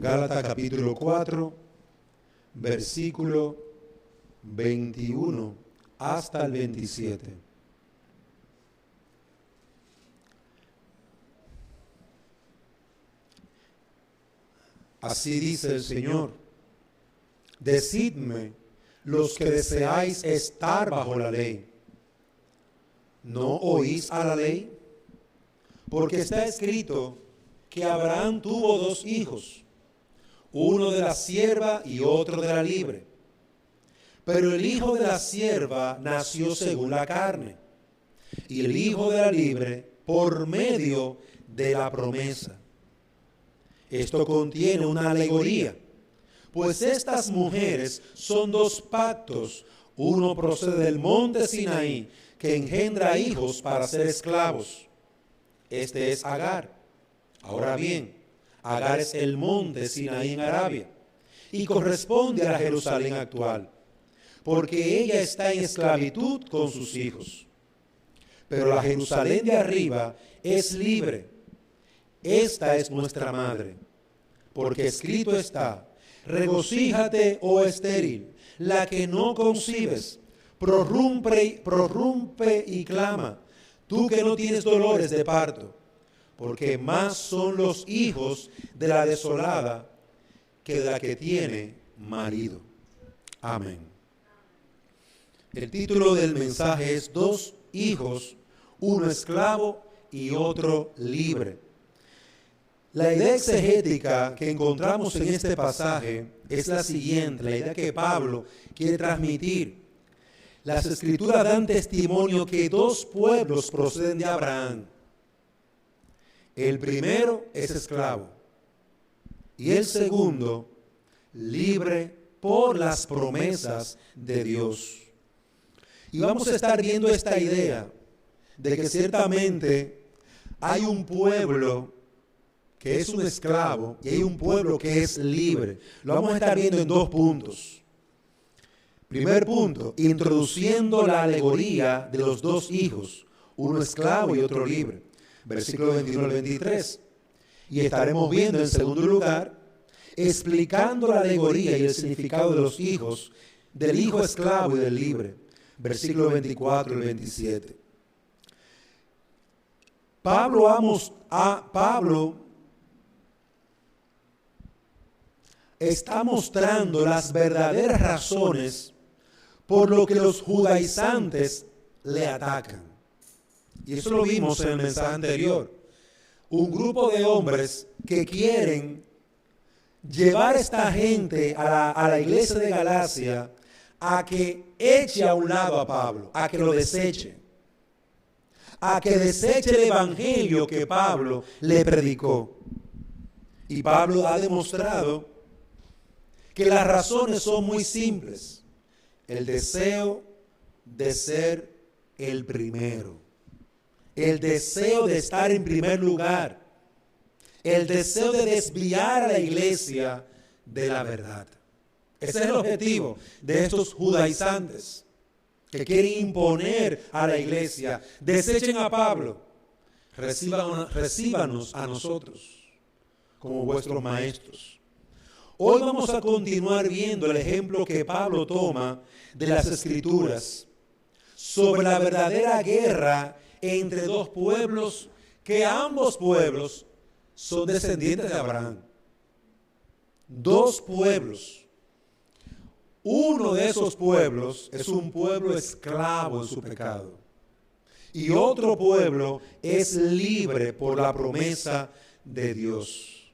Gálatas capítulo 4, versículo 21 hasta el 27. Así dice el Señor: decidme, los que deseáis estar bajo la ley, ¿no oís a la ley? Porque está escrito que Abraham tuvo 2 hijos, uno de la sierva y otro de la libre. Pero el hijo de la sierva nació según la carne, y el hijo de la libre por medio de la promesa. Esto contiene una alegoría, pues estas mujeres son 2 pactos. Uno procede del monte Sinaí, que engendra hijos para ser esclavos. Este es Agar. Ahora bien, Agar es el monte Sinaí en Arabia y corresponde a la Jerusalén actual, porque ella está en esclavitud con sus hijos. Pero la Jerusalén de arriba es libre. Esta es nuestra madre, porque escrito está: regocíjate, oh estéril, la que no concibes, prorrumpe y clama, tú que no tienes dolores de parto, porque más son los hijos de la desolada que de la que tiene marido. Amén. El título del mensaje es 2 hijos, uno esclavo y otro libre. La idea exegética que encontramos en este pasaje es la siguiente, la idea que Pablo quiere transmitir. Las Escrituras dan testimonio que 2 pueblos proceden de Abraham. El primero es esclavo y el segundo libre por las promesas de Dios. Y vamos a estar viendo esta idea de que ciertamente hay un pueblo que es un esclavo y hay un pueblo que es libre. Lo vamos a estar viendo en 2 puntos. Primer punto, introduciendo la alegoría de los 2 hijos, uno esclavo y otro libre. Versículo 21 al 23. Y estaremos viendo en segundo lugar, explicando la alegoría y el significado de los hijos, del hijo esclavo y del libre. Versículo 24 al 27. Pablo está mostrando las verdaderas razones por lo que los judaizantes le atacan. Y eso lo vimos en el mensaje anterior. Un grupo de hombres que quieren llevar a esta gente a la iglesia de Galacia a que eche a un lado a Pablo, a que lo deseche, a que deseche el evangelio que Pablo le predicó. Y Pablo ha demostrado que las razones son muy simples. El deseo de ser el primero, el deseo de estar en primer lugar, el deseo de desviar a la iglesia de la verdad. Ese es el objetivo de estos judaizantes que quieren imponer a la iglesia. Desechen a Pablo, recíbanos a nosotros como vuestros maestros. Hoy vamos a continuar viendo el ejemplo que Pablo toma de las Escrituras sobre la verdadera guerra entre 2 pueblos, que ambos pueblos son descendientes de Abraham. 2 pueblos. Uno de esos pueblos es un pueblo esclavo en su pecado. Y otro pueblo es libre por la promesa de Dios.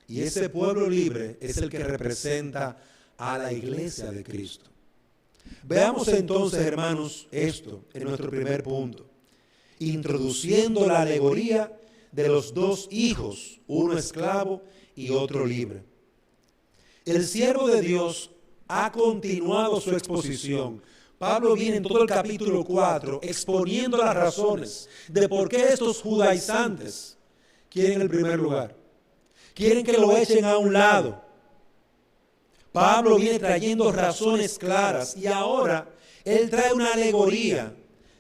Y ese pueblo libre es el que representa a la iglesia de Cristo. Veamos entonces, hermanos, esto en nuestro primer punto. Introduciendo la alegoría de los 2 hijos, uno esclavo y otro libre. El siervo de Dios ha continuado su exposición. Pablo viene en todo el capítulo 4 exponiendo las razones de por qué estos judaizantes quieren el primer lugar. Quieren que lo echen a un lado. Pablo viene trayendo razones claras y ahora él trae una alegoría.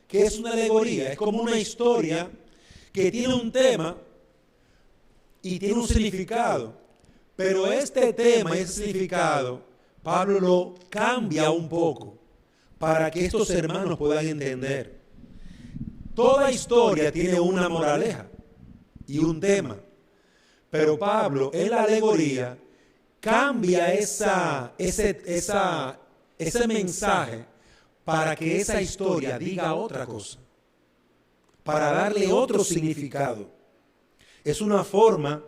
¿Qué es una alegoría? Es como una historia que tiene un tema y tiene un significado, Pero este tema y ese significado, Pablo lo cambia un poco para que estos hermanos puedan entender. Toda historia tiene una moraleja y un tema. Pero Pablo, en la alegoría, cambia ese mensaje para que esa historia diga otra cosa, para darle otro significado. Es una forma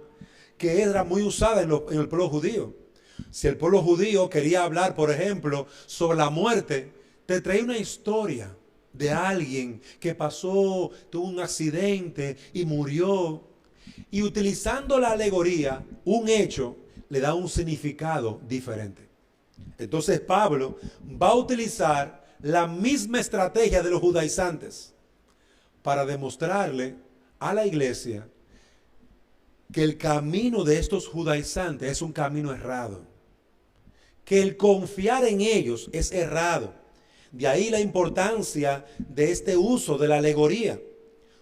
que era muy usada en el pueblo judío. Si el pueblo judío quería hablar, por ejemplo, sobre la muerte, te traía una historia de alguien que pasó, tuvo un accidente y murió. Y utilizando la alegoría, un hecho le da un significado diferente. Entonces Pablo va a utilizar la misma estrategia de los judaizantes para demostrarle a la iglesia que el camino de estos judaizantes es un camino errado, que el confiar en ellos es errado. De ahí la importancia de este uso de la alegoría,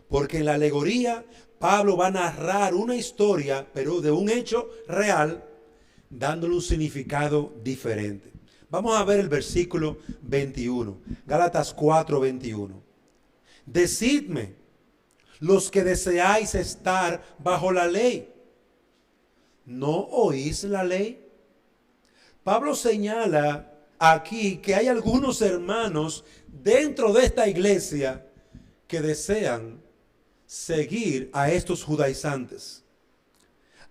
porque en la alegoría Pablo va a narrar una historia, pero de un hecho real, dándole un significado diferente. Vamos a ver el versículo 21, Gálatas 4:21. Decidme, los que deseáis estar bajo la ley, ¿no oís la ley? Pablo señala aquí que hay algunos hermanos dentro de esta iglesia que desean seguir a estos judaizantes.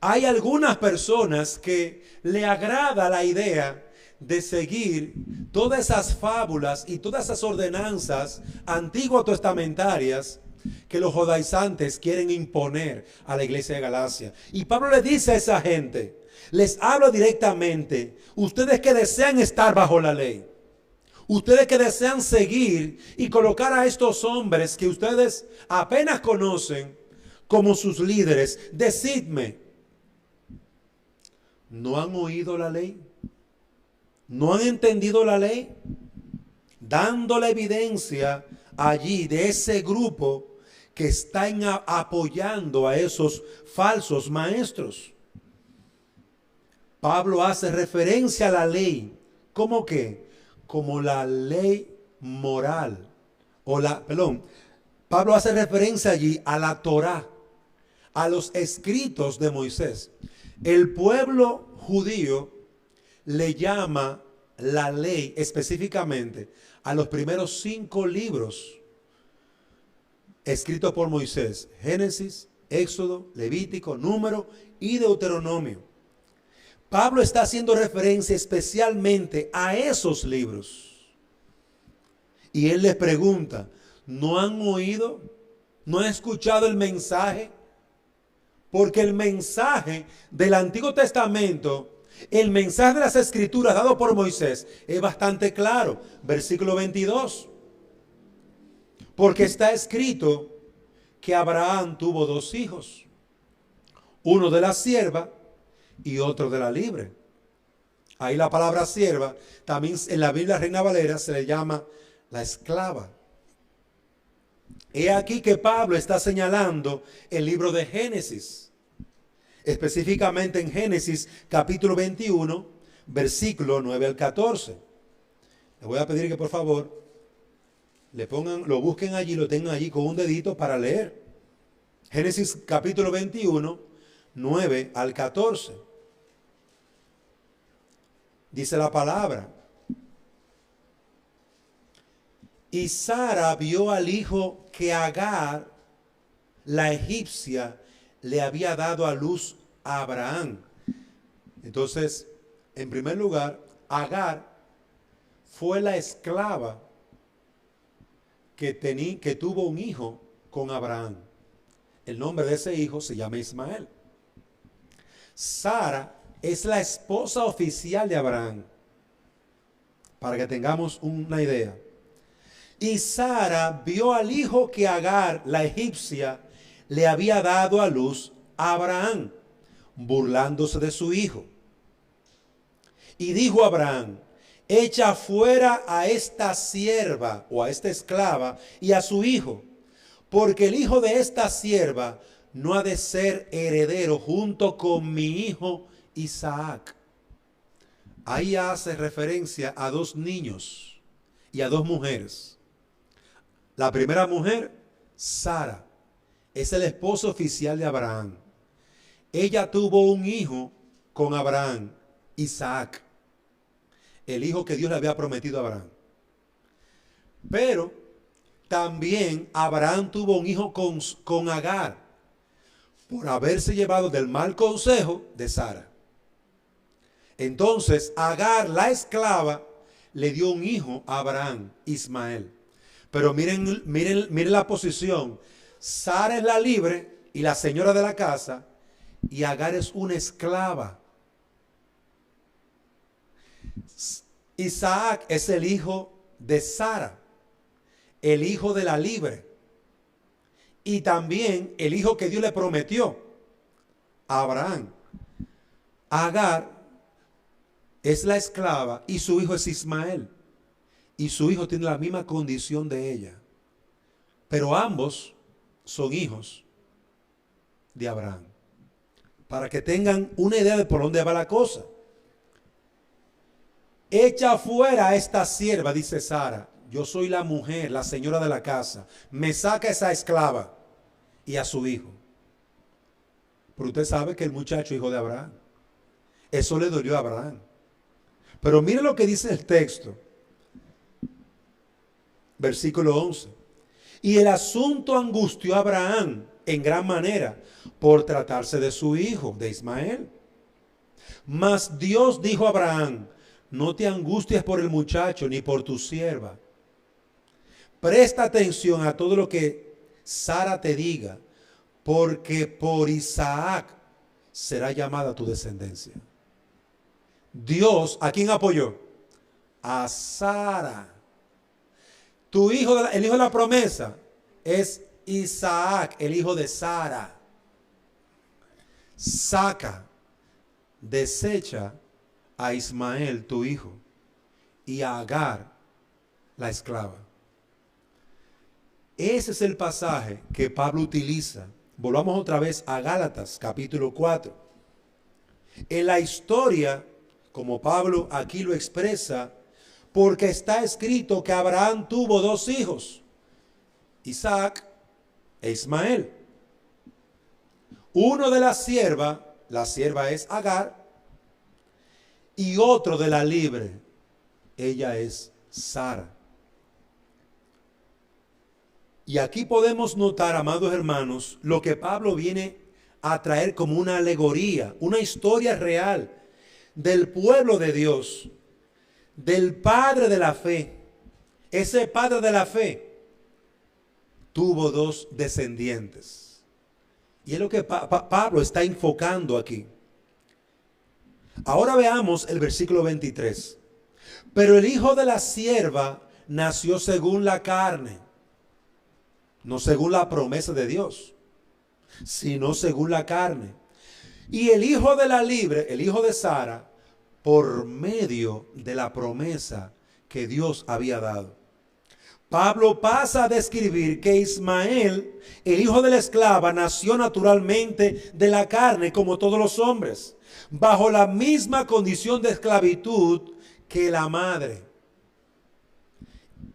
Hay algunas personas que le agrada la idea de seguir todas esas fábulas y todas esas ordenanzas antiguo testamentarias que los judaizantes quieren imponer a la iglesia de Galacia. Y Pablo le dice a esa gente, les hablo directamente, ustedes que desean estar bajo la ley, ustedes que desean seguir y colocar a estos hombres que ustedes apenas conocen como sus líderes, decidme, ¿no han oído la ley? ¿No han entendido la ley? Dando la evidencia allí de ese grupo que están apoyando a esos falsos maestros. Pablo hace referencia a la ley. ¿Cómo qué? Como la ley moral. Pablo hace referencia allí a la Torá, a los escritos de Moisés. El pueblo judío le llama la ley específicamente a los primeros 5 libros escritos por Moisés: Génesis, Éxodo, Levítico, Número y Deuteronomio. Pablo está haciendo referencia especialmente a esos libros. Y él les pregunta, ¿no han oído? ¿No han escuchado el mensaje? Porque el mensaje del Antiguo Testamento, el mensaje de las Escrituras dado por Moisés, es bastante claro. Versículo 22. Porque está escrito que Abraham tuvo 2 hijos, uno de la sierva y otro de la libre. Ahí la palabra sierva, también en la Biblia Reina Valera se le llama la esclava. He aquí que Pablo está señalando el libro de Génesis, específicamente en Génesis capítulo 21, versículo 9 al 14. Les voy a pedir que por favor le pongan, lo busquen allí, lo tengan allí con un dedito para leer. Génesis capítulo 21, 9 al 14. Dice la palabra: y Sara vio al hijo que Agar, la egipcia, le había dado a luz a Abraham. Entonces, en primer lugar, Agar fue la esclava que tuvo un hijo con Abraham. El nombre de ese hijo se llama Ismael. Sara es la esposa oficial de Abraham, para que tengamos una idea. Y Sara vio al hijo que Agar, la egipcia, le había dado a luz a Abraham, burlándose de su hijo. Y dijo a Abraham: echa fuera a esta sierva o a esta esclava y a su hijo, porque el hijo de esta sierva no ha de ser heredero junto con mi hijo Isaac. Ahí hace referencia a dos niños y a dos mujeres. La primera mujer, Sara, es el esposo oficial de Abraham. Ella tuvo un hijo con Abraham, Isaac, el hijo que Dios le había prometido a Abraham. Pero también Abraham tuvo un hijo con Agar, por haberse llevado del mal consejo de Sara. Entonces Agar, la esclava, le dio un hijo a Abraham, Ismael. Pero miren la posición. Sara es la libre y la señora de la casa, y Agar es una esclava. Isaac es el hijo de Sara, el hijo de la libre, y también el hijo que Dios le prometió a Abraham. Agar es la esclava y su hijo es Ismael, y su hijo tiene la misma condición de ella, pero ambos son hijos de Abraham, para que tengan una idea de por dónde va la cosa. Echa fuera a esta sierva, dice Sara. Yo soy la mujer, la señora de la casa. Me saca esa esclava y a su hijo. Pero usted sabe que el muchacho hijo de Abraham. Eso le dolió a Abraham. Pero mire lo que dice el texto. Versículo 11. Y el asunto angustió a Abraham en gran manera por tratarse de su hijo, de Ismael. Mas Dios dijo a Abraham: no te angusties por el muchacho ni por tu sierva. Presta atención a todo lo que Sara te diga, porque por Isaac será llamada tu descendencia. Dios, ¿a quién apoyó? A Sara. Tu hijo, el hijo de la promesa, es Isaac, el hijo de Sara. Saca, desecha a Ismael, tu hijo, y a Agar, la esclava. Ese es el pasaje que Pablo utiliza. Volvamos otra vez a Gálatas, capítulo 4. En la historia, como Pablo aquí lo expresa, porque está escrito que Abraham tuvo dos hijos, Isaac e Ismael. Uno de la sierva es Agar, y otro de la libre, ella es Sara. Y aquí podemos notar, amados hermanos, lo que Pablo viene a traer como una alegoría, una historia real del pueblo de Dios, del padre de la fe. Ese padre de la fe tuvo dos descendientes. Y es lo que Pablo está enfocando aquí. Ahora veamos el versículo 23. Pero el hijo de la sierva nació según la carne, no según la promesa de Dios, sino según la carne. Y el hijo de la libre, el hijo de Sara, por medio de la promesa que Dios había dado. Pablo pasa a describir que Ismael, el hijo de la esclava, nació naturalmente de la carne como todos los hombres, bajo la misma condición de esclavitud que la madre,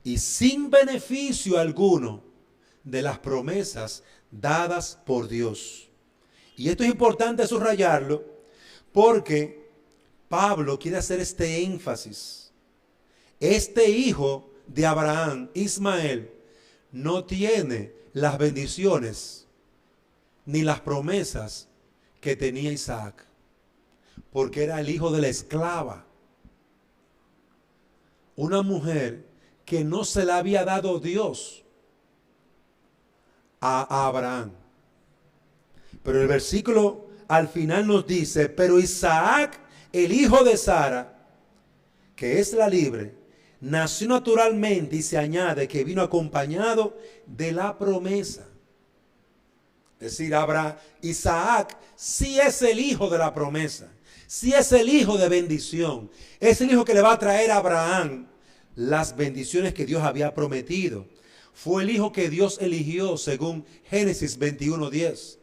y sin beneficio alguno de las promesas dadas por Dios. Y esto es importante subrayarlo porque Pablo quiere hacer este énfasis. Este hijo de Abraham, Ismael, no tiene las bendiciones ni las promesas que tenía Isaac, porque era el hijo de la esclava, una mujer que no se la había dado Dios a Abraham. Pero el versículo al final nos dice: pero Isaac, el hijo de Sara, que es la libre, nació naturalmente, y se añade que vino acompañado de la promesa. Es decir, Isaac sí es el hijo de la promesa, sí es el hijo de bendición, es el hijo que le va a traer a Abraham las bendiciones que Dios había prometido. Fue el hijo que Dios eligió según Génesis 21:10.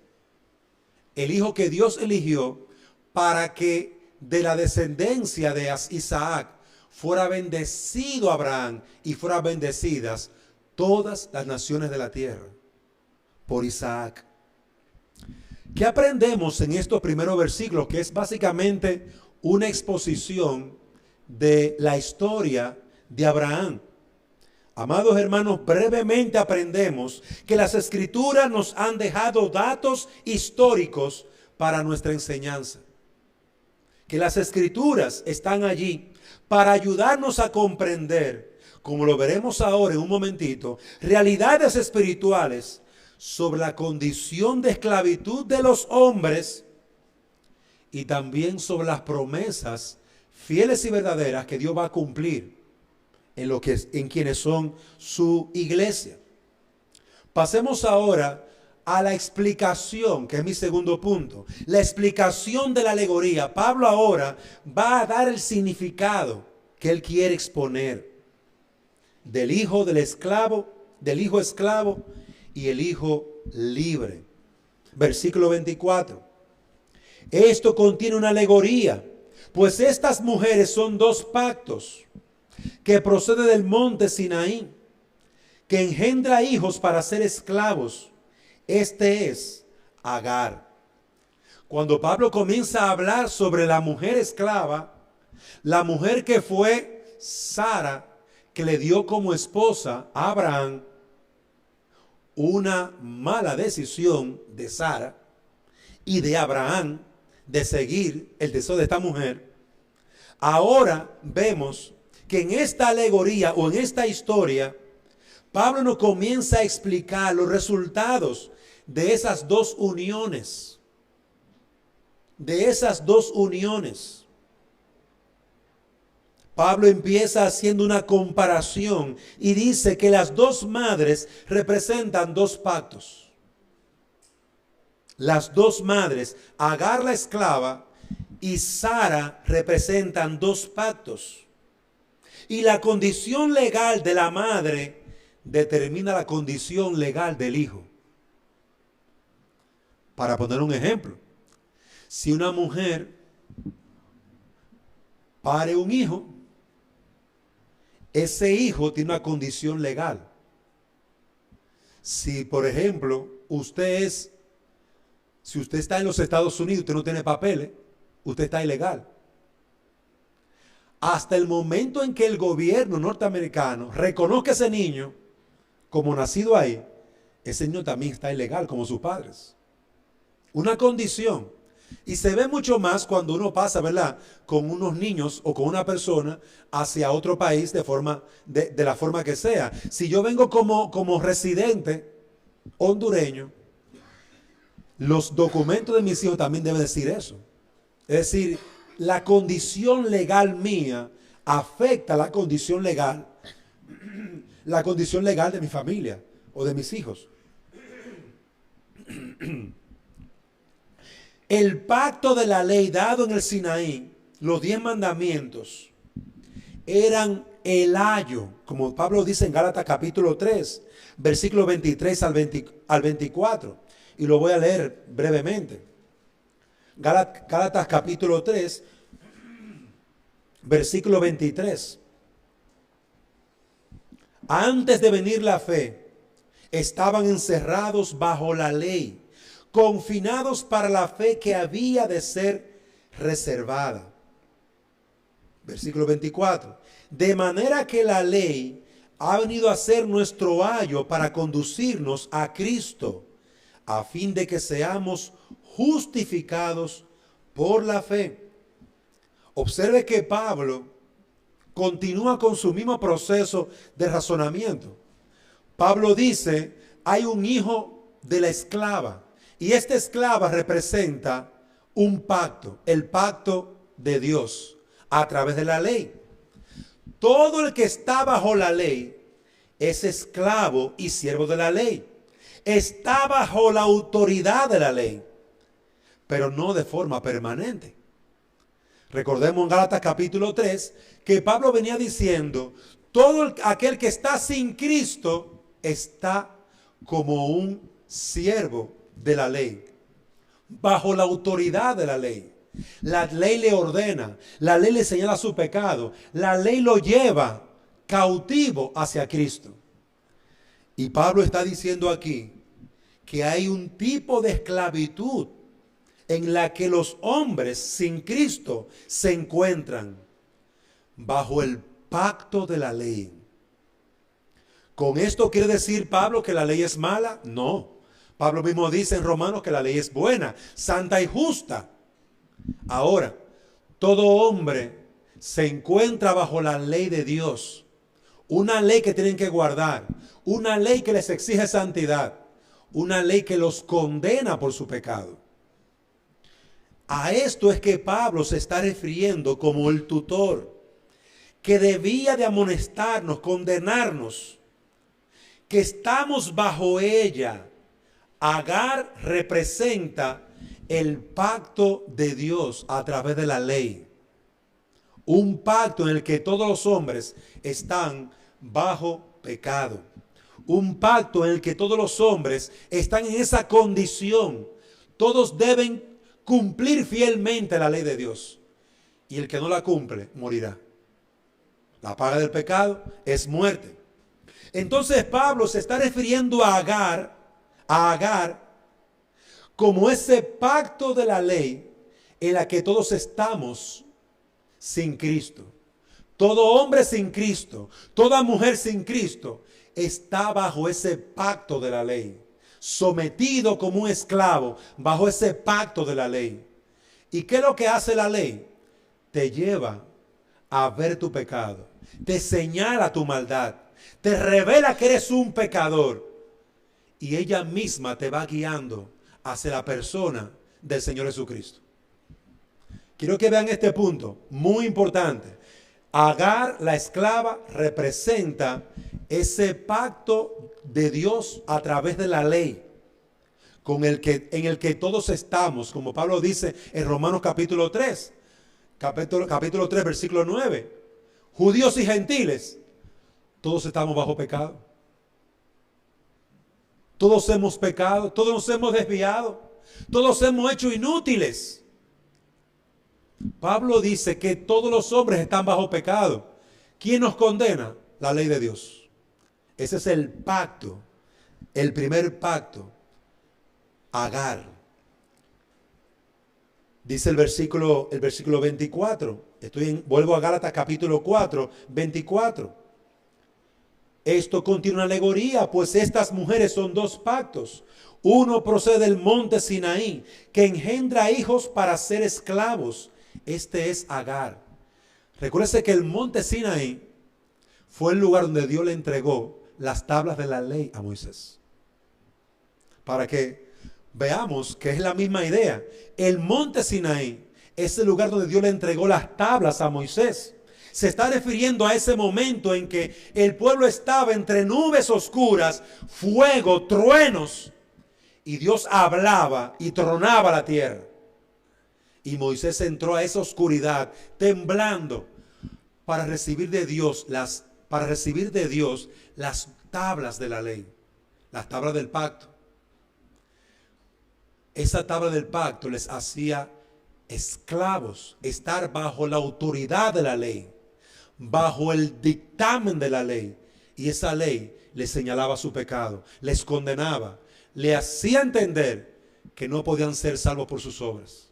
El hijo que Dios eligió para que de la descendencia de Isaac fuera bendecido Abraham y fueran bendecidas todas las naciones de la tierra por Isaac. ¿Qué aprendemos en estos primeros versículos? Que es básicamente una exposición de la historia de Abraham. Amados hermanos, brevemente aprendemos que las Escrituras nos han dejado datos históricos para nuestra enseñanza. Que las Escrituras están allí para ayudarnos a comprender, como lo veremos ahora en un momentito, realidades espirituales sobre la condición de esclavitud de los hombres y también sobre las promesas fieles y verdaderas que Dios va a cumplir en quienes son su iglesia. Pasemos ahora a la explicación, que es mi segundo punto, la explicación de la alegoría. Pablo ahora va a dar el significado que él quiere exponer del hijo del esclavo, del hijo esclavo y el hijo libre. Versículo 24. Esto contiene una alegoría, pues estas mujeres son dos pactos que procede del monte Sinaí, que engendra hijos para ser esclavos. Este es Agar. Cuando Pablo comienza a hablar sobre la mujer esclava, la mujer que fue Sara, que le dio como esposa a Abraham, una mala decisión de Sara y de Abraham de seguir el deseo de esta mujer. Ahora vemos que en esta alegoría o en esta historia, Pablo nos comienza a explicar los resultados de esas dos uniones. De esas dos uniones. Pablo empieza haciendo una comparación y dice que las dos madres representan dos pactos. Las dos madres, Agar la esclava y Sara, representan dos pactos. Y la condición legal de la madre determina la condición legal del hijo. Para poner un ejemplo, si una mujer pare un hijo, ese hijo tiene una condición legal. Si, por ejemplo, si usted está en los Estados Unidos y usted no tiene papeles, usted está ilegal. Hasta el momento en que el gobierno norteamericano reconozca a ese niño como nacido ahí, ese niño también está ilegal como sus padres. Una condición. Y se ve mucho más cuando uno pasa, ¿verdad?, con unos niños o con una persona hacia otro país de la forma que sea. Si yo vengo como residente hondureño, los documentos de mis hijos también deben decir eso. Es decir, la condición legal mía afecta la condición legal de mi familia o de mis hijos. El pacto de la ley dado en el Sinaí, los 10 mandamientos, eran el ayo, como Pablo dice en Gálatas capítulo 3, versículos 23 al 24. Y lo voy a leer brevemente. Gálatas capítulo 3, versículo 23. Antes de venir la fe, estaban encerrados bajo la ley, confinados para la fe que había de ser reservada. Versículo 24. De manera que la ley ha venido a ser nuestro ayo para conducirnos a Cristo, a fin de que seamos justificados por la fe. Observe que Pablo continúa con su mismo proceso de razonamiento. Pablo dice, hay un hijo de la esclava. Y esta esclava representa un pacto, el pacto de Dios a través de la ley. Todo el que está bajo la ley es esclavo y siervo de la ley. Está bajo la autoridad de la ley, pero no de forma permanente. Recordemos en Gálatas capítulo 3 que Pablo venía diciendo, todo aquel que está sin Cristo está como un siervo de la ley, bajo la autoridad de la ley. La ley le ordena, la ley le señala su pecado, la ley lo lleva cautivo hacia Cristo. Y Pablo está diciendo aquí que hay un tipo de esclavitud en la que los hombres sin Cristo se encuentran bajo el pacto de la ley. ¿Con esto quiere decir Pablo que la ley es mala? No. Pablo mismo dice en Romanos que la ley es buena, santa y justa. Ahora, todo hombre se encuentra bajo la ley de Dios. Una ley que tienen que guardar. Una ley que les exige santidad. Una ley que los condena por su pecado. A esto es que Pablo se está refiriendo como el tutor, que debía de amonestarnos, condenarnos, que estamos bajo ella. Agar representa el pacto de Dios a través de la ley. Un pacto en el que todos los hombres están bajo pecado. Un pacto en el que todos los hombres están en esa condición. Todos deben cumplir fielmente la ley de Dios. Y el que no la cumple, morirá. La paga del pecado es muerte. Entonces Pablo se está refiriendo a Agar como ese pacto de la ley en la que todos estamos sin Cristo. Todo hombre sin Cristo, toda mujer sin Cristo está bajo ese pacto de la ley, sometido como un esclavo bajo ese pacto de la ley. ¿Y qué es lo que hace la ley? Te lleva a ver tu pecado, te señala tu maldad, te revela que eres un pecador y ella misma te va guiando hacia la persona del Señor Jesucristo. Quiero que vean este punto, muy importante. Agar, la esclava, representa ese pacto de Dios a través de la ley, en el que todos estamos, como Pablo dice en Romanos capítulo 3, capítulo 3, versículo 9. Judíos y gentiles, todos estamos bajo pecado. Todos hemos pecado, todos nos hemos desviado, todos hemos hecho inútiles. Pablo dice que todos los hombres están bajo pecado. ¿Quién nos condena? La ley de Dios. Ese es el pacto, el primer pacto. Agar. Dice el versículo 24. Vuelvo a Gálatas capítulo 4, 24. Esto contiene una alegoría, pues estas mujeres son dos pactos. Uno procede del monte Sinaí, que engendra hijos para ser esclavos. Este es Agar. Recuérdese que el monte Sinaí fue el lugar donde Dios le entregó las tablas de la ley a Moisés. Para que veamos que es la misma idea. El monte Sinaí es el lugar donde Dios le entregó las tablas a Moisés. Se está refiriendo a ese momento en que el pueblo estaba entre nubes oscuras, fuego, truenos, y Dios hablaba y tronaba la tierra. Y Moisés entró a esa oscuridad temblando para recibir de Dios las tablas de la ley, las tablas del pacto. Esa tabla del pacto les hacía esclavos, estar bajo la autoridad de la ley, bajo el dictamen de la ley. Y esa ley les señalaba su pecado, les condenaba, le hacía entender que no podían ser salvos por sus obras.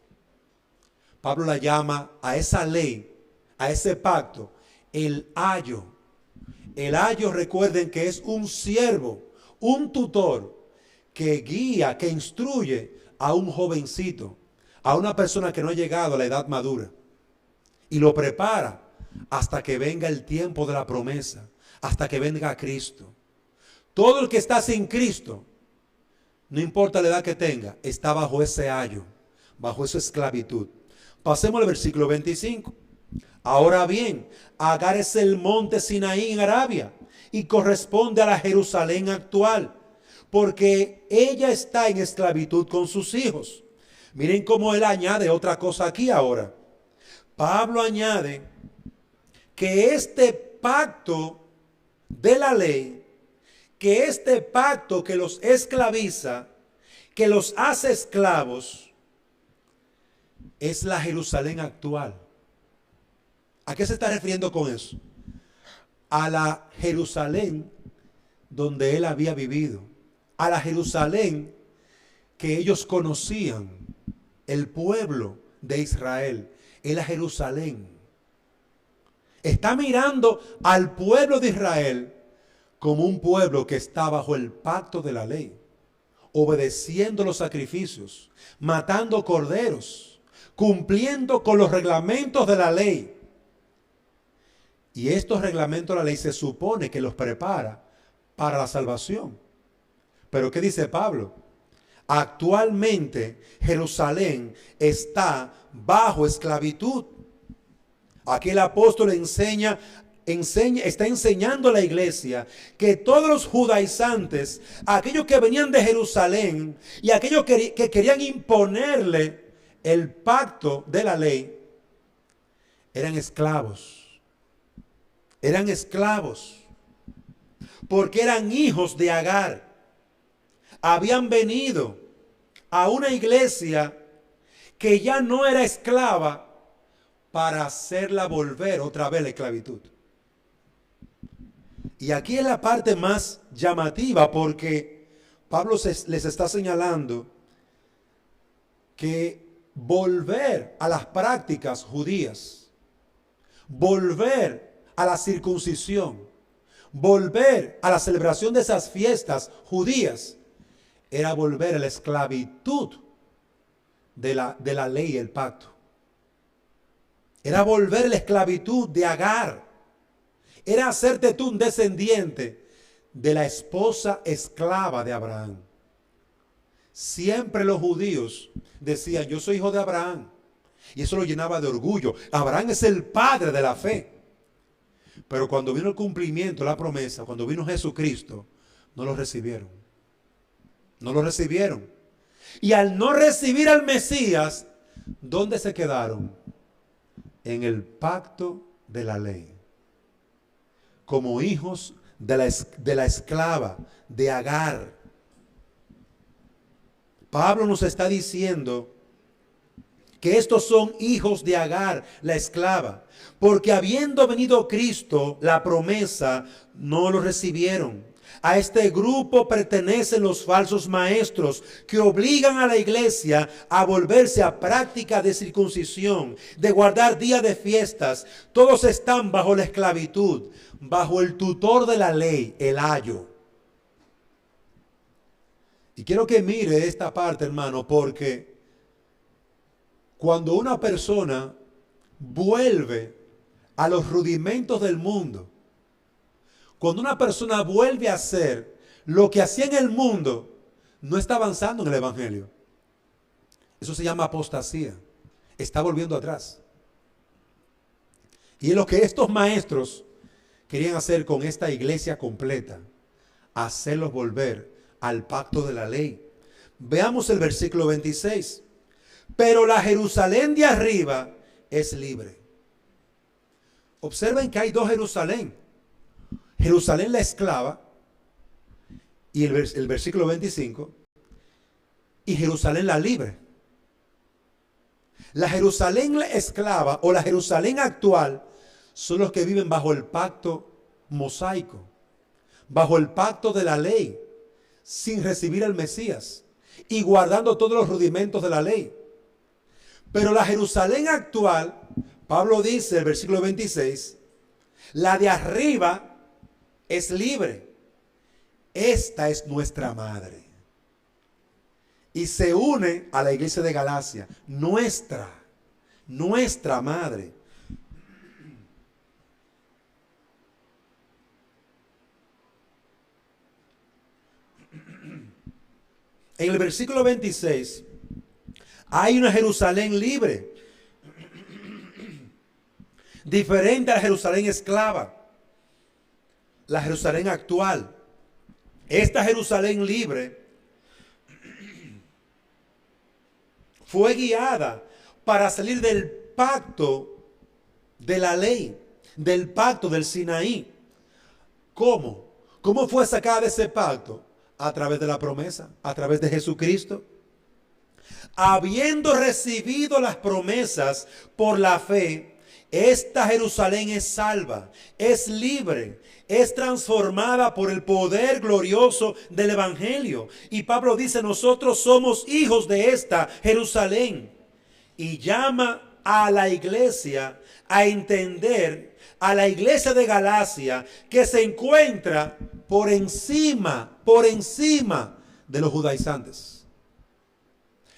Pablo la llama a esa ley, a ese pacto, el ayo. El ayo, recuerden que es un siervo, un tutor que guía, que instruye a un jovencito, a una persona que no ha llegado a la edad madura, y lo prepara hasta que venga el tiempo de la promesa, hasta que venga Cristo. Todo el que está sin Cristo, no importa la edad que tenga, está bajo ese ayo, bajo esa esclavitud. Pasemos al versículo 25. Ahora bien, Agar es el monte Sinaí en Arabia y corresponde a la Jerusalén actual, porque ella está en esclavitud con sus hijos. Miren cómo él añade otra cosa aquí ahora. Pablo añade que este pacto de la ley, que este pacto que los esclaviza, que los hace esclavos, es la Jerusalén actual. ¿A qué se está refiriendo con eso? A la Jerusalén donde él había vivido, a la Jerusalén que ellos conocían, el pueblo de Israel, es la Jerusalén. Está mirando al pueblo de Israel como un pueblo que está bajo el pacto de la ley, obedeciendo los sacrificios, matando corderos, cumpliendo con los reglamentos de la ley. Y estos reglamentos de la ley se supone que los prepara para la salvación. Pero ¿qué dice Pablo? Actualmente Jerusalén está bajo esclavitud. Aquí el apóstol está enseñando a la iglesia que todos los judaizantes, aquellos que venían de Jerusalén y aquellos que querían imponerle el pacto de la ley, eran esclavos. Eran esclavos porque eran hijos de Agar. Habían venido a una iglesia que ya no era esclava para hacerla volver otra vez a la esclavitud. Y aquí es la parte más llamativa, porque Pablo les está señalando que volver a las prácticas judías, volver a la circuncisión, volver a la celebración de esas fiestas judías, era volver a la esclavitud de la ley y el pacto. Era volver a la esclavitud de Agar. Era hacerte tú un descendiente de la esposa esclava de Abraham. Siempre los judíos decían, yo soy hijo de Abraham. Y eso lo llenaba de orgullo. Abraham es el padre de la fe. Pero cuando vino el cumplimiento, la promesa, cuando vino Jesucristo, no lo recibieron. No lo recibieron. Y al no recibir al Mesías, ¿dónde se quedaron? En el pacto de la ley. Como hijos de la esclava, de Agar. Pablo nos está diciendo que estos son hijos de Agar, la esclava, porque habiendo venido Cristo, la promesa, no lo recibieron. A este grupo pertenecen los falsos maestros que obligan a la iglesia a volverse a práctica de circuncisión, de guardar días de fiestas. Todos están bajo la esclavitud, bajo el tutor de la ley, el ayo. Y quiero que mire esta parte, hermano, porque cuando una persona vuelve a los rudimentos del mundo, cuando una persona vuelve a hacer lo que hacía en el mundo, no está avanzando en el evangelio. Eso se llama apostasía. Está volviendo atrás. Y es lo que estos maestros querían hacer con esta iglesia completa. Hacerlos volver al pacto de la ley. Veamos el versículo 26. Pero la Jerusalén de arriba es libre. Observen que hay dos Jerusalén. Jerusalén la esclava, y el versículo 25, y Jerusalén la libre. La Jerusalén la esclava o la Jerusalén actual son los que viven bajo el pacto mosaico, bajo el pacto de la ley, sin recibir al Mesías y guardando todos los rudimentos de la ley. Pero la Jerusalén actual, Pablo dice, el versículo 26, la de arriba es libre. Esta es nuestra madre. Y se une a la iglesia de Galacia. Nuestra madre. En el versículo 26 hay una Jerusalén libre, diferente a la Jerusalén esclava. La Jerusalén actual. Esta Jerusalén libre fue guiada para salir del pacto de la ley, del pacto del Sinaí. ¿Cómo? ¿Cómo fue sacada de ese pacto? A través de la promesa, a través de Jesucristo. habiendo recibido las promesas por la fe, esta Jerusalén es salva, es libre, es transformada por el poder glorioso del Evangelio. Y Pablo dice, nosotros somos hijos de esta Jerusalén. Y llama a la iglesia a entender, a la iglesia de Galacia, que se encuentra por encima de los judaizantes.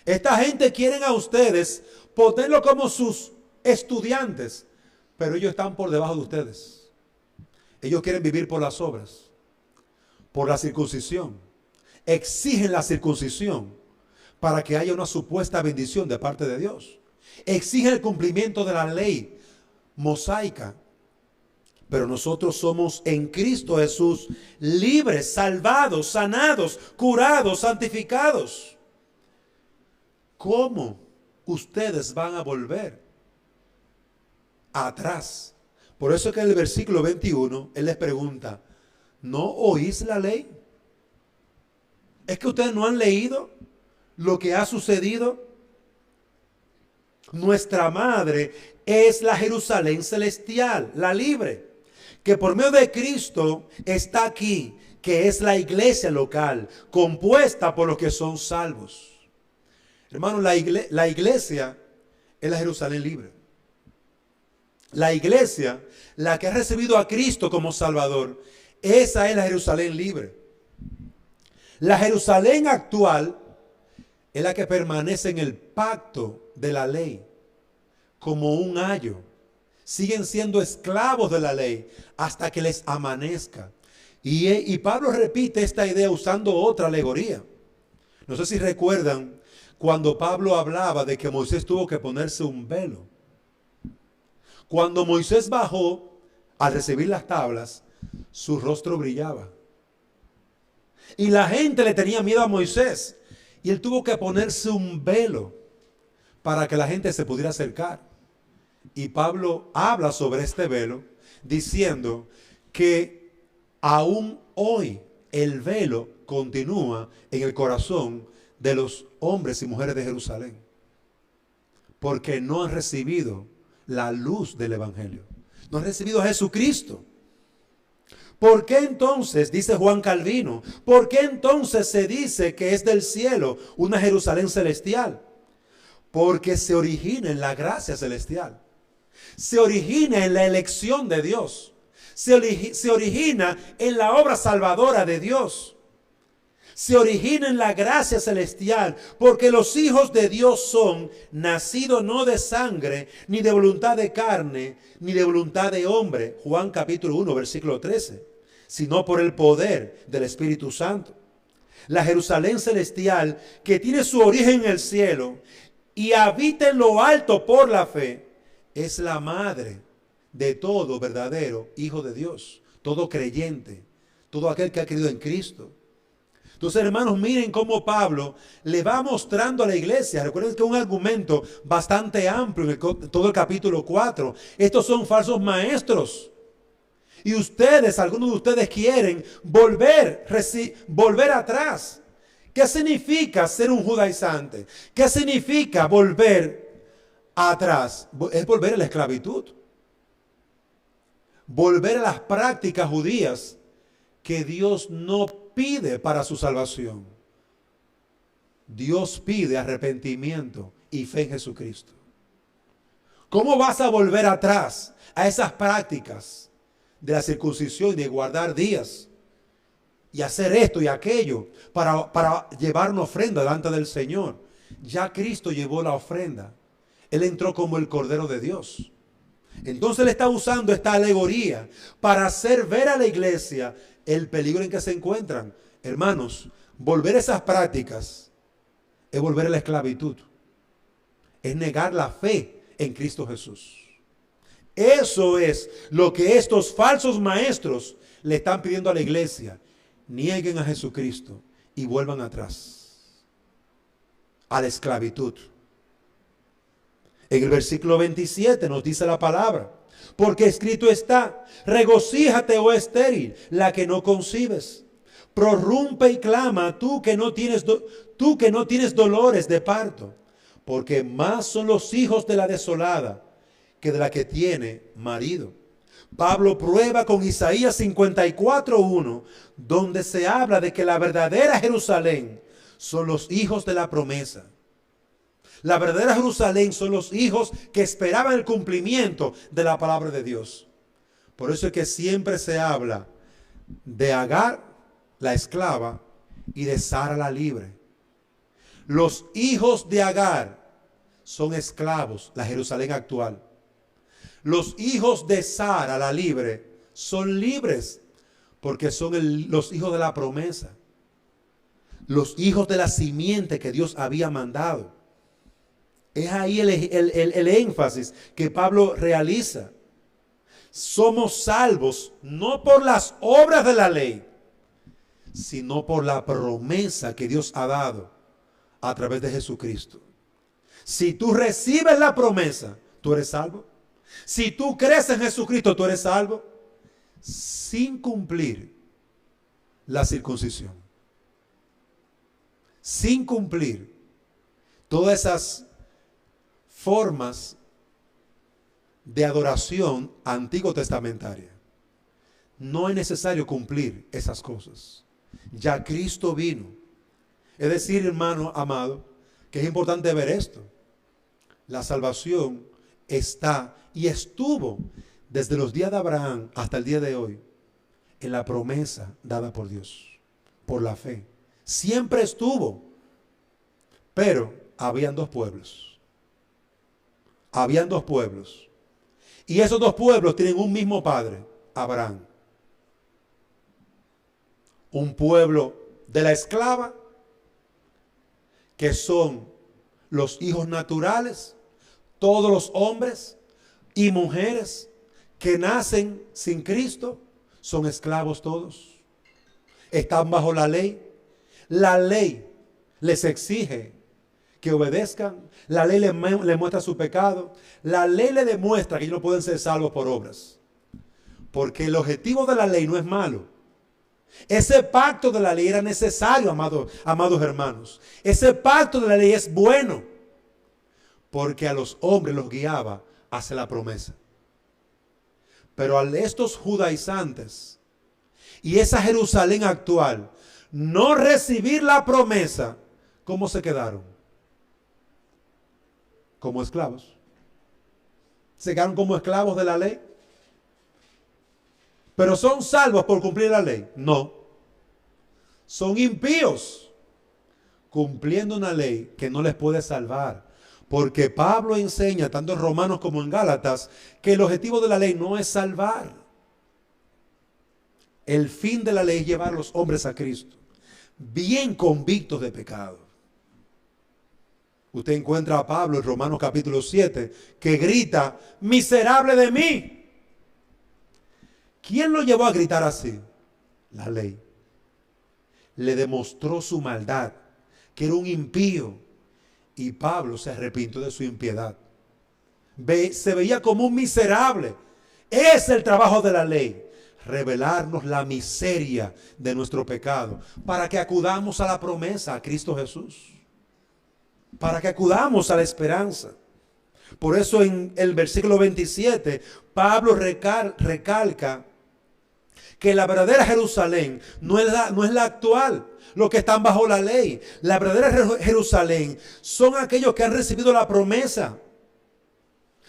Esta gente quieren a ustedes ponerlo como sus estudiantes, pero ellos están por debajo de ustedes. Ellos quieren vivir por las obras, por la circuncisión. Exigen la circuncisión para que haya una supuesta bendición de parte de Dios. Exigen el cumplimiento de la ley mosaica. Pero nosotros somos en Cristo Jesús libres, salvados, sanados, curados, santificados. ¿Cómo ustedes van a volver atrás? Por eso es que en el versículo 21 él les pregunta, ¿no oís la ley? ¿Es que ustedes no han leído lo que ha sucedido? Nuestra madre es la Jerusalén celestial, la libre, que por medio de Cristo está aquí, que es la iglesia local, compuesta por los que son salvos. Hermanos, la iglesia es la Jerusalén libre. La iglesia, la que ha recibido a Cristo como Salvador, esa es la Jerusalén libre. La Jerusalén actual es la que permanece en el pacto de la ley, como un ayo. Siguen siendo esclavos de la ley hasta que les amanezca. Y Pablo repite esta idea usando otra alegoría. No sé si recuerdan cuando Pablo hablaba de que Moisés tuvo que ponerse un velo. Cuando Moisés bajó, al recibir las tablas, su rostro brillaba. Y la gente le tenía miedo a Moisés. Y él tuvo que ponerse un velo para que la gente se pudiera acercar. Y Pablo habla sobre este velo diciendo que aún hoy el velo continúa en el corazón de los hombres y mujeres de Jerusalén. Porque no han recibido la luz del Evangelio. No han recibido a Jesucristo. ¿Por qué entonces, dice Juan Calvino, por qué entonces se dice que es del cielo una Jerusalén celestial? Porque se origina en la gracia celestial. Se origina en la elección de Dios. Se origina en la obra salvadora de Dios. Se origina en la gracia celestial, porque los hijos de Dios son nacidos no de sangre, ni de voluntad de carne, ni de voluntad de hombre. Juan capítulo 1, versículo 13. Sino por el poder del Espíritu Santo. La Jerusalén celestial, que tiene su origen en el cielo y habita en lo alto por la fe, es la madre de todo verdadero hijo de Dios, todo creyente, todo aquel que ha creído en Cristo. Entonces, hermanos, miren cómo Pablo le va mostrando a la iglesia. Recuerden que es un argumento bastante amplio en todo el capítulo 4. Estos son falsos maestros. Y ustedes, algunos de ustedes quieren volver atrás. ¿Qué significa ser un judaizante? ¿Qué significa volver atrás? Es volver a la esclavitud. Volver a las prácticas judías que Dios no pide para su salvación. Dios pide arrepentimiento y fe en Jesucristo. ¿Cómo vas a volver atrás a esas prácticas de la circuncisión y de guardar días y hacer esto y aquello para llevar una ofrenda delante del Señor? Ya Cristo llevó la ofrenda. Él entró como el Cordero de Dios. Entonces él está usando esta alegoría para hacer ver a la iglesia el peligro en que se encuentran. Hermanos, volver a esas prácticas es volver a la esclavitud. Es negar la fe en Cristo Jesús. Eso es lo que estos falsos maestros le están pidiendo a la iglesia. Nieguen a Jesucristo y vuelvan atrás a la esclavitud. En el versículo 27 nos dice la palabra: porque escrito está, regocíjate, oh estéril, la que no concibes. Prorrumpe y clama, tú que no tienes dolores de parto. porque más son los hijos de la desolada que de la que tiene marido. Pablo prueba con Isaías 54:1, donde se habla de que la verdadera Jerusalén son los hijos de la promesa. La verdadera Jerusalén son los hijos que esperaban el cumplimiento de la palabra de Dios. Por eso es que siempre se habla de Agar, la esclava, y de Sara, la libre. Los hijos de Agar son esclavos, la Jerusalén actual. Los hijos de Sara, la libre, son libres porque son los hijos de la promesa. Los hijos de la simiente que Dios había mandado. Es ahí el énfasis que Pablo realiza. Somos salvos no por las obras de la ley, sino por la promesa que Dios ha dado a través de Jesucristo. Si tú recibes la promesa, tú eres salvo. Si tú crees en Jesucristo, tú eres salvo sin cumplir la circuncisión. Sin cumplir todas esas formas de adoración antiguo testamentaria. No es necesario cumplir esas cosas. Ya Cristo vino. Es decir, hermano amado, que es importante ver esto. La salvación está y estuvo desde los días de Abraham hasta el día de hoy en la promesa dada por Dios, por la fe. Siempre estuvo, pero habían dos pueblos. Habían dos pueblos. Y esos dos pueblos tienen un mismo padre, Abraham. Un pueblo de la esclava, que son los hijos naturales, todos los hombres y mujeres que nacen sin Cristo, son esclavos todos. Están bajo la ley. La ley les exige que obedezcan. La ley les muestra su pecado. La ley les demuestra que ellos no pueden ser salvos por obras. Porque el objetivo de la ley no es malo. Ese pacto de la ley era necesario, amados hermanos. Ese pacto de la ley es bueno. Porque a los hombres los guiaba hacia la promesa. Pero a estos judaizantes y esa Jerusalén actual no recibir la promesa, ¿cómo se quedaron? Como esclavos. Se quedaron como esclavos de la ley. Pero son salvos por cumplir la ley. No. Son impíos cumpliendo una ley que no les puede salvar. Porque Pablo enseña, tanto en Romanos como en Gálatas, que el objetivo de la ley no es salvar. El fin de la ley es llevar a los hombres a Cristo, bien convictos de pecado. Usted encuentra a Pablo en Romanos capítulo 7, que grita, miserable de mí. ¿Quién lo llevó a gritar así? La ley. Le demostró su maldad, que era un impío. Y Pablo se arrepintió de su impiedad. Se veía como un miserable. Es el trabajo de la ley. Revelarnos la miseria de nuestro pecado. Para que acudamos a la promesa, a Cristo Jesús. Para que acudamos a la esperanza. Por eso en el versículo 27, Pablo recalca que la verdadera Jerusalén no es la actual. Los que están bajo la ley. La verdadera Jerusalén son aquellos que han recibido la promesa.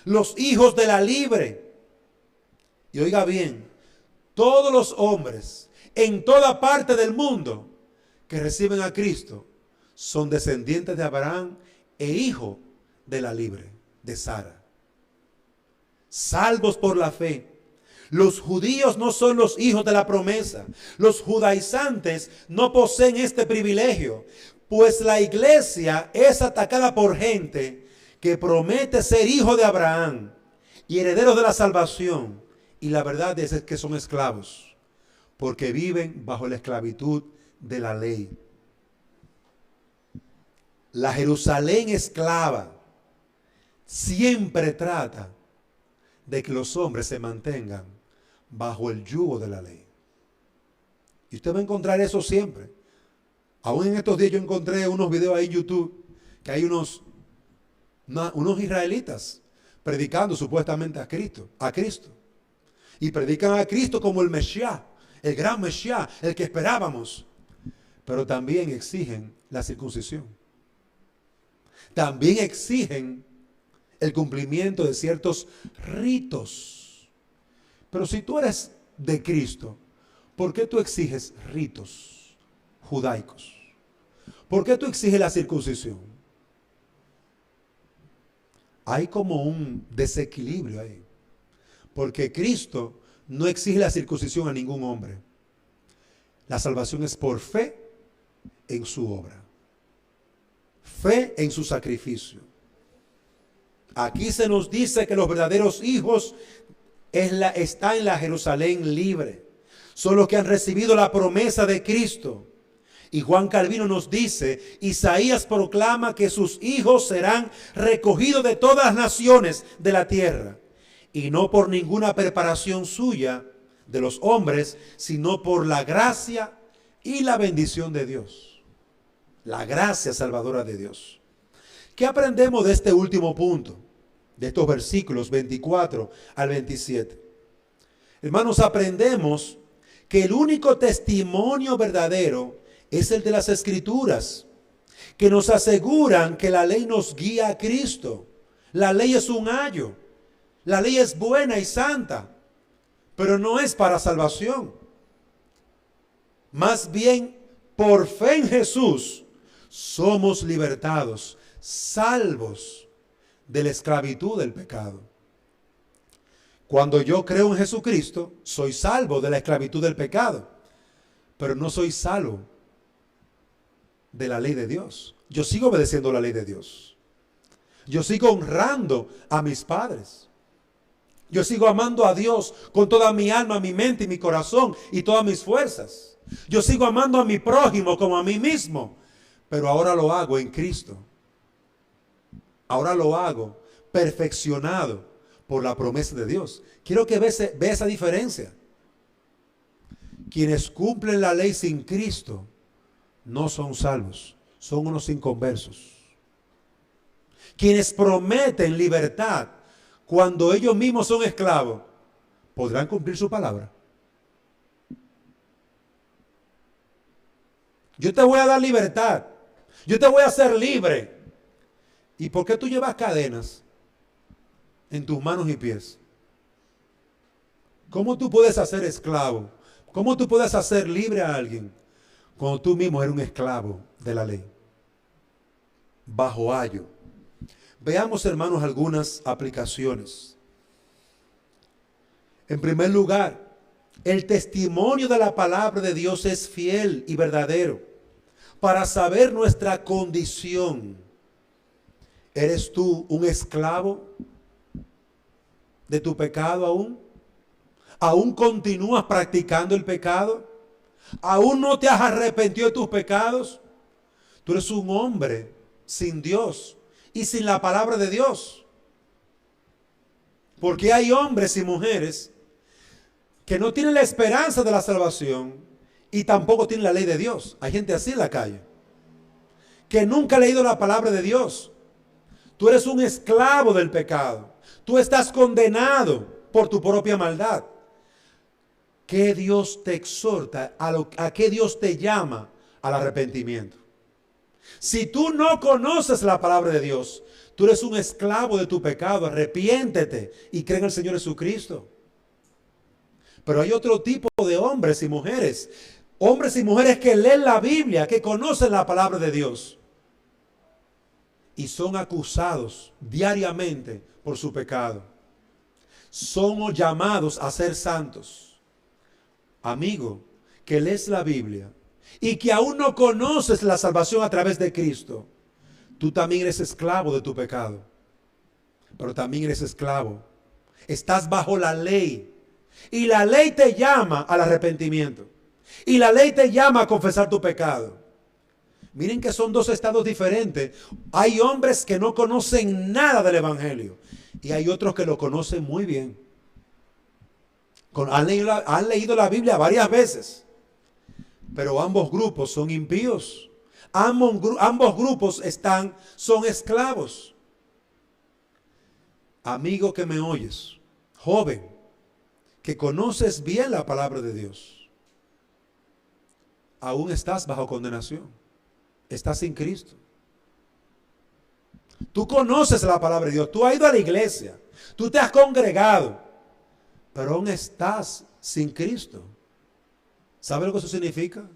Los hijos de la libre. Y oiga bien, todos los hombres en toda parte del mundo que reciben a Cristo son descendientes de Abraham e hijos de la libre, de Sara. Salvos por la fe. Los judíos no son los hijos de la promesa. Los judaizantes no poseen este privilegio, pues la iglesia es atacada por gente que promete ser hijo de Abraham y herederos de la salvación. Y la verdad es que son esclavos, porque viven bajo la esclavitud de la ley. La Jerusalén esclava siempre trata de que los hombres se mantengan bajo el yugo de la ley. Y usted va a encontrar eso siempre. Aún en estos días yo encontré unos videos ahí en YouTube que hay unos Unos israelitas predicando supuestamente a Cristo. Y predican a Cristo como el Mesías, el gran Mesías, el que esperábamos. Pero también exigen la circuncisión. También exigen el cumplimiento de ciertos ritos. Pero si tú eres de Cristo, ¿por qué tú exiges ritos judaicos? ¿Por qué tú exiges la circuncisión? Hay como un desequilibrio ahí. Porque Cristo no exige la circuncisión a ningún hombre. La salvación es por fe en su obra. Fe en su sacrificio. Aquí se nos dice que los verdaderos hijos están en la Jerusalén libre. Son los que han recibido la promesa de Cristo. Y Juan Calvino nos dice, Isaías proclama que sus hijos serán recogidos de todas las naciones de la tierra. Y no por ninguna preparación suya de los hombres, sino por la gracia y la bendición de Dios. La gracia salvadora de Dios. ¿Qué aprendemos de este último punto? De estos versículos 24 al 27. Hermanos, aprendemos que el único testimonio verdadero es el de las Escrituras, que nos aseguran que la ley nos guía a Cristo. La ley es un ayo. La ley es buena y santa, pero no es para salvación. Más bien, por fe en Jesús, somos libertados, salvos de la esclavitud del pecado. Cuando yo creo en Jesucristo, soy salvo de la esclavitud del pecado, pero no soy salvo de la ley de Dios. Yo sigo obedeciendo la ley de Dios. Yo sigo honrando a mis padres. Yo sigo amando a Dios con toda mi alma, mi mente y mi corazón y todas mis fuerzas. Yo sigo amando a mi prójimo como a mí mismo. Pero ahora lo hago en Cristo. Ahora lo hago perfeccionado por la promesa de Dios. Quiero que vea esa diferencia. Quienes cumplen la ley sin Cristo no son salvos, son unos inconversos. Quienes prometen libertad cuando ellos mismos son esclavos, ¿podrán cumplir su palabra? Yo te voy a dar libertad. Yo te voy a hacer libre. ¿Y por qué tú llevas cadenas en tus manos y pies? ¿Cómo tú puedes hacer esclavo? ¿Cómo tú puedes hacer libre a alguien cuando tú mismo eres un esclavo de la ley? Bajo ayo. Veamos, hermanos, algunas aplicaciones. En primer lugar, el testimonio de la palabra de Dios es fiel y verdadero para saber nuestra condición. ¿Eres tú un esclavo de tu pecado aún? ¿Aún continúas practicando el pecado? ¿Aún no te has arrepentido de tus pecados? Tú eres un hombre sin Dios y sin la palabra de Dios. Porque hay hombres y mujeres que no tienen la esperanza de la salvación y tampoco tienen la ley de Dios. Hay gente así en la calle, que nunca ha leído la palabra de Dios. Tú eres un esclavo del pecado. Tú estás condenado por tu propia maldad. ¿Qué Dios te exhorta? ¿A qué Dios te llama? Al arrepentimiento. Si tú no conoces la palabra de Dios, tú eres un esclavo de tu pecado. Arrepiéntete y cree en el Señor Jesucristo. Pero hay otro tipo de hombres y mujeres. Hombres y mujeres que leen la Biblia, que conocen la palabra de Dios. Y son acusados diariamente por su pecado. Son llamados a ser santos. Amigo, que lees la Biblia y que aún no conoces la salvación a través de Cristo, tú también eres esclavo de tu pecado. Pero también eres esclavo. Estás bajo la ley. Y la ley te llama al arrepentimiento. Y la ley te llama a confesar tu pecado. Miren que son dos estados diferentes. Hay hombres que no conocen nada del Evangelio. Y hay otros que lo conocen muy bien. Han leído la Biblia varias veces. Pero ambos grupos son impíos. Ambos grupos son esclavos. amigo que me oyes, joven, que conoces bien la palabra de Dios, aún estás bajo condenación. Estás sin Cristo. Tú conoces la palabra de Dios, tú has ido a la iglesia, tú te has congregado, pero aún estás sin Cristo. ¿Sabe lo que eso significa?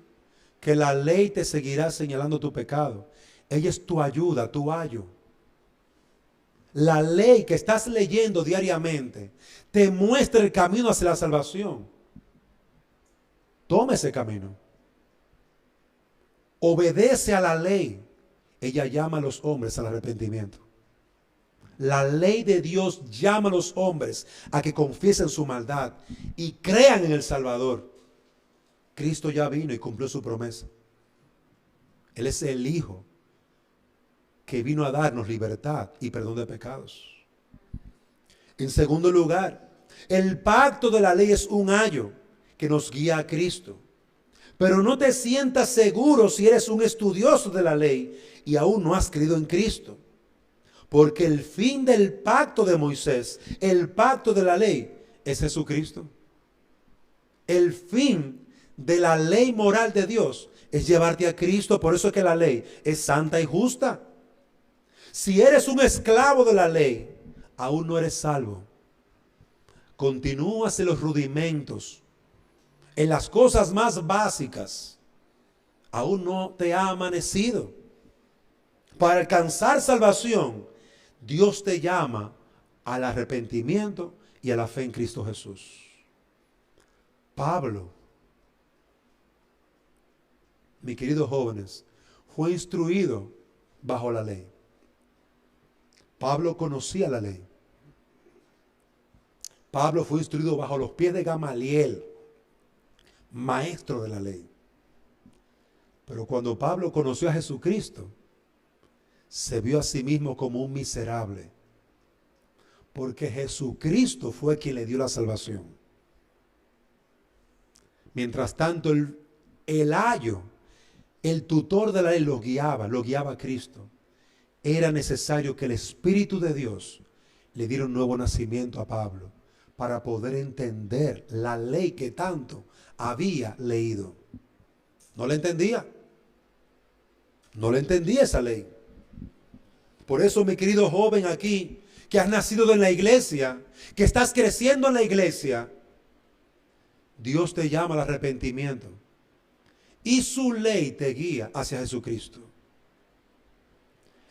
Que la ley te seguirá señalando tu pecado. Ella es tu ayuda, tu ayo. La ley que estás leyendo diariamente te muestra el camino hacia la salvación. Toma ese camino. Obedece a la ley. Ella llama a los hombres al arrepentimiento. La ley de Dios llama a los hombres a que confiesen su maldad y crean en el Salvador. Cristo ya vino y cumplió su promesa. Él es el Hijo que vino a darnos libertad y perdón de pecados. En segundo lugar, el pacto de la ley es un ayo que nos guía a Cristo. Pero no te sientas seguro si eres un estudioso de la ley y aún no has creído en Cristo. Porque el fin del pacto de Moisés, el pacto de la ley, es Jesucristo. El fin de la ley moral de Dios es llevarte a Cristo. Por eso es que la ley es santa y justa. Si eres un esclavo de la ley, aún no eres salvo. Continúas en los rudimentos, en las cosas más básicas. Aún no te ha amanecido. Para alcanzar salvación, Dios te llama al arrepentimiento y a la fe en Cristo Jesús. Pablo, mis queridos jóvenes, fue instruido bajo la ley. Pablo conocía la ley. Pablo fue instruido bajo los pies de Gamaliel, maestro de la ley. Pero cuando Pablo conoció a Jesucristo, se vio a sí mismo como un miserable, porque Jesucristo fue quien le dio la salvación. Mientras tanto, el ayo, el tutor de la ley, lo guiaba a Cristo. Era necesario que el Espíritu de Dios le diera un nuevo nacimiento a Pablo para poder entender la ley que tanto había leído. No la entendía. No la entendía esa ley. Por eso, mi querido joven aquí, que has nacido en la iglesia, que estás creciendo en la iglesia, Dios te llama al arrepentimiento. Y su ley te guía hacia Jesucristo.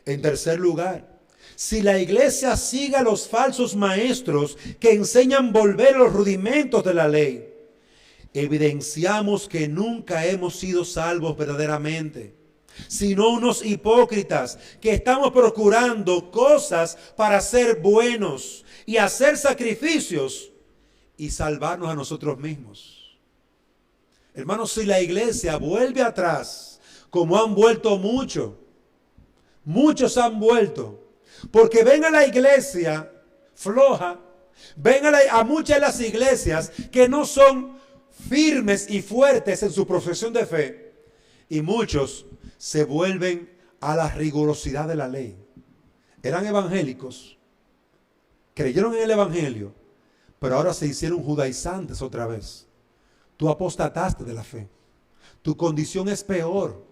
En tercer lugar, si la iglesia sigue a los falsos maestros que enseñan volver a los rudimentos de la ley, evidenciamos que nunca hemos sido salvos verdaderamente, sino unos hipócritas que estamos procurando cosas para ser buenos y hacer sacrificios y salvarnos a nosotros mismos. Hermanos, si la iglesia vuelve atrás, como han vuelto muchos han vuelto, porque ven a la iglesia floja, ven a muchas de las iglesias que no son firmes y fuertes en su profesión de fe, y muchos se vuelven a la rigurosidad de la ley. Eran evangélicos, creyeron en el evangelio, pero ahora se hicieron judaizantes otra vez. Tú apostataste de la fe. Tu condición es peor,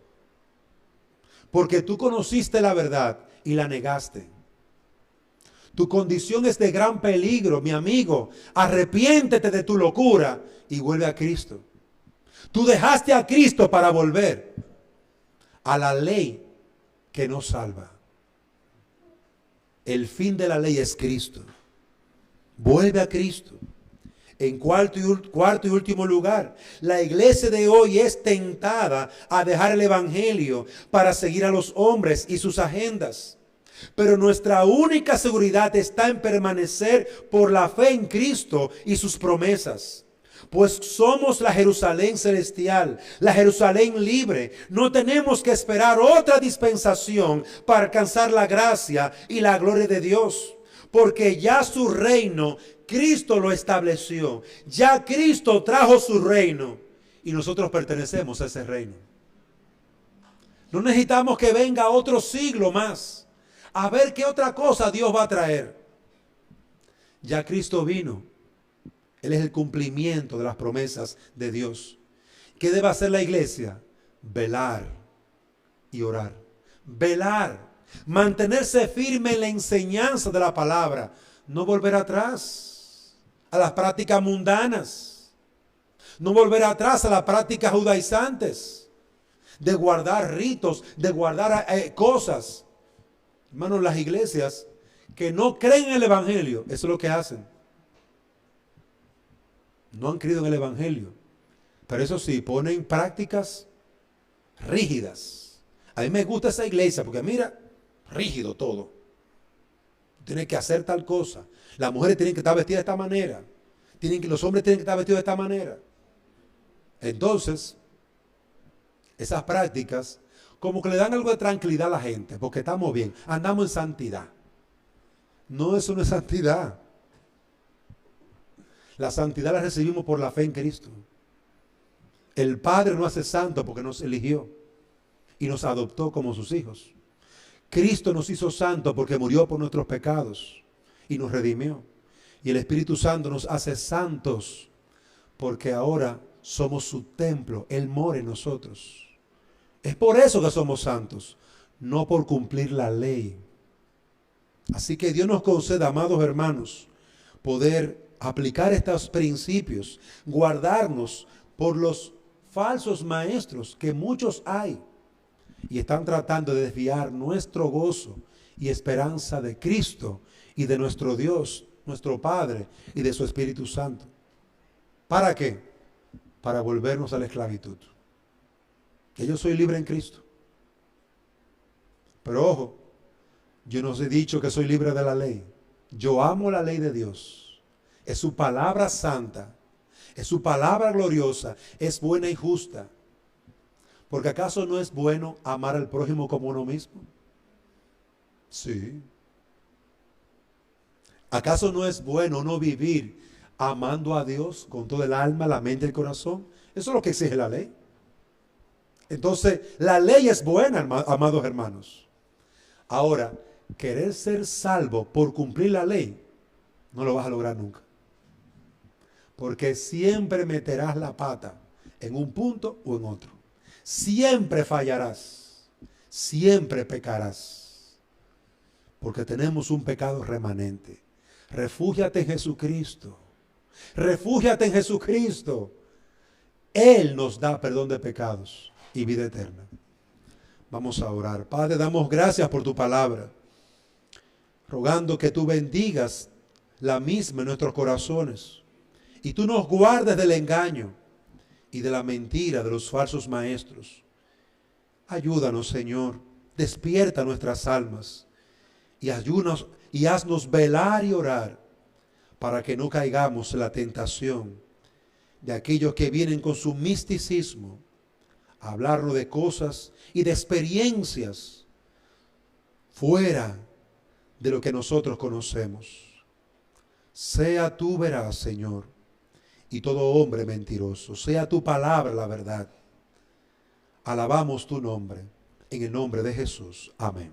porque tú conociste la verdad y la negaste. Tu condición es de gran peligro, mi amigo. Arrepiéntete de tu locura y vuelve a Cristo. Tú dejaste a Cristo para volver a la ley que no salva. El fin de la ley es Cristo. Vuelve a Cristo. En cuarto y último lugar, la iglesia de hoy es tentada a dejar el evangelio para seguir a los hombres y sus agendas. Pero nuestra única seguridad está en permanecer por la fe en Cristo y sus promesas. Pues somos la Jerusalén celestial, la Jerusalén libre. No tenemos que esperar otra dispensación para alcanzar la gracia y la gloria de Dios. Porque ya su reino, Cristo lo estableció. Ya Cristo trajo su reino y nosotros pertenecemos a ese reino. No necesitamos que venga otro siglo más a ver qué otra cosa Dios va a traer. Ya Cristo vino. Él es el cumplimiento de las promesas de Dios. ¿Qué debe hacer la iglesia? Velar y orar. Velar. Mantenerse firme en la enseñanza de la palabra. No volver atrás a las prácticas mundanas. No volver atrás a las prácticas judaizantes. De guardar ritos, de guardar cosas. Hermanos, las iglesias que no creen en el evangelio, eso es lo que hacen. No han creído en el evangelio. Pero eso sí, ponen prácticas rígidas. A mí me gusta esa iglesia porque mira, rígido todo. Tienes que hacer tal cosa. Las mujeres tienen que estar vestidas de esta manera. Los hombres tienen que estar vestidos de esta manera. Entonces, esas prácticas como que le dan algo de tranquilidad a la gente, porque estamos bien, andamos en santidad. No, eso no es santidad. La santidad la recibimos por la fe en Cristo. El Padre no hace santo porque nos eligió y nos adoptó como sus hijos. Cristo nos hizo santo porque murió por nuestros pecados y nos redimió. Y el Espíritu Santo nos hace santos porque ahora somos su templo. Él mora en nosotros. Es por eso que somos santos, no por cumplir la ley. Así que Dios nos conceda, amados hermanos, poder aplicar estos principios, guardarnos por los falsos maestros que muchos hay y están tratando de desviar nuestro gozo y esperanza de Cristo y de nuestro Dios, nuestro Padre y de su Espíritu Santo. ¿Para qué? Para volvernos a la esclavitud. Que yo soy libre en Cristo. Pero ojo, yo no os he dicho que soy libre de la ley. Yo amo la ley de Dios. Es su palabra santa. Es su palabra gloriosa. Es buena y justa. Porque ¿acaso no es bueno amar al prójimo como uno mismo? Sí. ¿Acaso no es bueno no vivir amando a Dios con todo el alma, la mente y el corazón? Eso es lo que exige la ley. Entonces, la ley es buena, amados hermanos. Ahora, querer ser salvo por cumplir la ley, no lo vas a lograr nunca. Porque siempre meterás la pata en un punto o en otro. Siempre fallarás. Siempre pecarás. Porque tenemos un pecado remanente. Refúgiate en Jesucristo. Refúgiate en Jesucristo. Él nos da perdón de pecados y vida eterna. Vamos a orar. Padre, damos gracias por tu palabra, rogando que tú bendigas la misma en nuestros corazones y tú nos guardes del engaño y de la mentira de los falsos maestros. Ayúdanos, Señor, despierta nuestras almas y ayúdanos y haznos velar y orar para que no caigamos en la tentación de aquellos que vienen con su misticismo a hablarnos de cosas y de experiencias fuera de lo que nosotros conocemos. Sea tú veraz, Señor, y todo hombre mentiroso. Sea tu palabra la verdad. Alabamos tu nombre, en el nombre de Jesús. Amén.